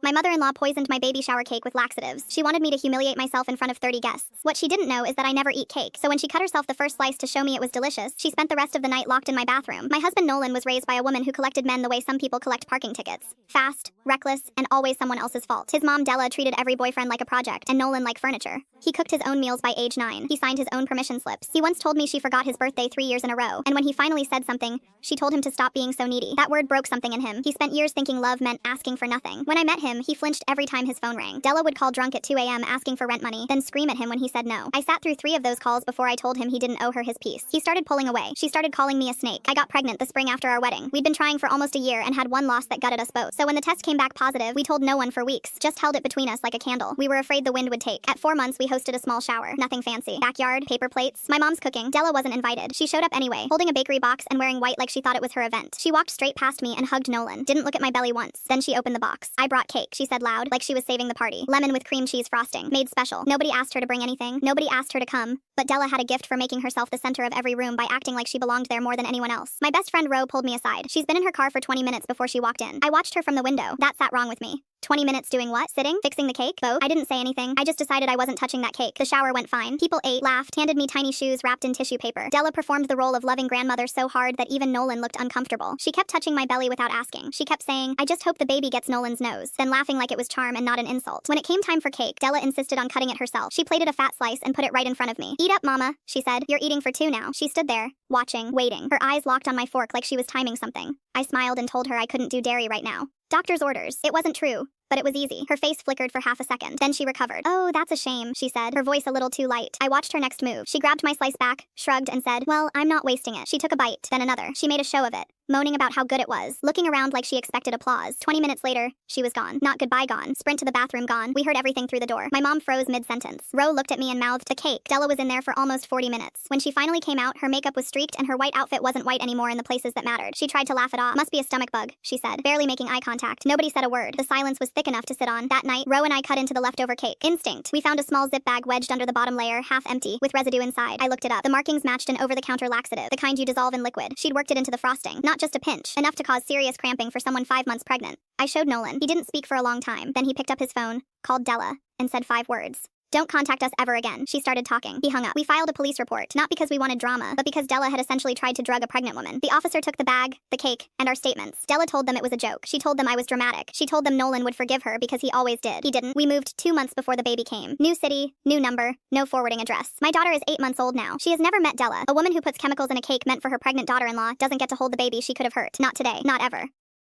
My mother-in-law poisoned my baby shower cake with laxatives. She wanted me to humiliate myself in front of 30 guests. What she didn't know is that I never eat cake, so when she cut herself the first slice to show me it was delicious, she spent the rest of the night locked in my bathroom. My husband Nolan was raised by a woman who collected men the way some people collect parking tickets. Fast, reckless, and always someone else's fault. His mom Della treated every boyfriend like a project, and Nolan like furniture. He cooked his own meals by age 9. He signed his own permission slips. He once told me she forgot his birthday 3 years in a row, and when he finally said something, she told him to stop being so needy. That word broke something in him. He spent years thinking love meant asking for nothing. When I met him, he flinched every time his phone rang. Della would call drunk at 2 a.m. asking for rent money, then scream at him when he said no. I sat through 3 of those calls before I told him he didn't owe her his piece. He started pulling away. She started calling me a snake. I got pregnant the spring after our wedding. We'd been trying for almost a year and had one loss that gutted us both. So when the test came back positive, we told no one for weeks. Just held it between us like a candle. We were afraid the wind would take. At 4 months, we hosted a small shower. Nothing fancy. Backyard, paper plates. My mom's cooking. Della wasn't invited. She showed up anyway, holding a bakery box and wearing white like she thought it was her event. She walked straight past me and hugged Nolan. Didn't look at my belly once. Then she opened the box. I brought cake, she said loud, like she was saving the party. Lemon with cream cheese frosting. Made special. Nobody asked her to bring anything. Nobody asked her to come. But Della had a gift for making herself the center of every room by acting like she belonged there more than anyone else. My best friend Ro pulled me aside. She's been in her car for 20 minutes before she walked in. I watched her from the window. That sat wrong with me. 20 minutes doing what? Sitting? Fixing the cake? Both? I didn't say anything. I just decided I wasn't touching that cake. The shower went fine. People ate, laughed, handed me tiny shoes wrapped in tissue paper. Della performed the role of loving grandmother so hard that even Nolan looked uncomfortable. She kept touching my belly without asking. She kept saying, I just hope the baby gets Nolan's nose, then laughing like it was charm and not an insult. When it came time for cake, Della insisted on cutting it herself. She plated a fat slice and put it right in front of me. Eat up, mama, she said. You're eating for 2 now. She stood there, watching, waiting. Her eyes locked on my fork like she was timing something. I smiled and told her I couldn't do dairy right now. Doctor's orders. It wasn't true, but it was easy. Her face flickered for half a second. Then she recovered. Oh, that's a shame, she said, her voice a little too light. I watched her next move. She grabbed my slice back, shrugged, and said, well, I'm not wasting it. She took a bite, then another. She made a show of it, moaning about how good it was, looking around like she expected applause. 20 minutes later, she was gone. Not goodbye gone. Sprint to the bathroom gone. We heard everything through the door. My mom froze mid-sentence. Ro looked at me and mouthed, the cake. Della was in there for almost 40 minutes. When she finally came out, her makeup was streaked and her white outfit wasn't white anymore in the places that mattered. She tried to laugh it off. Must be a stomach bug, she said, barely making eye contact. Nobody said a word. The silence was thick enough to sit on. That night, Ro and I cut into the leftover cake. Instinct. We found a small zip bag wedged under the bottom layer, half empty, with residue inside. I looked it up. The markings matched an over-the-counter laxative, the kind you dissolve in liquid. She'd worked it into the frosting. Not just a pinch, enough to cause serious cramping for someone 5 months pregnant. I showed Nolan. He didn't speak for a long time. Then he picked up his phone, called Della, and said 5 words. Don't contact us ever again. She started talking. He hung up. We filed a police report, not because we wanted drama, but because Della had essentially tried to drug a pregnant woman. The officer took the bag, the cake, and our statements. Della told them it was a joke. She told them I was dramatic. She told them Nolan would forgive her because he always did. He didn't. We moved 2 months before the baby came. New city, new number, no forwarding address. My daughter is 8 months old now. She has never met Della. A woman who puts chemicals in a cake meant for her pregnant daughter-in-law doesn't get to hold the baby she could have hurt. Not today. Not ever.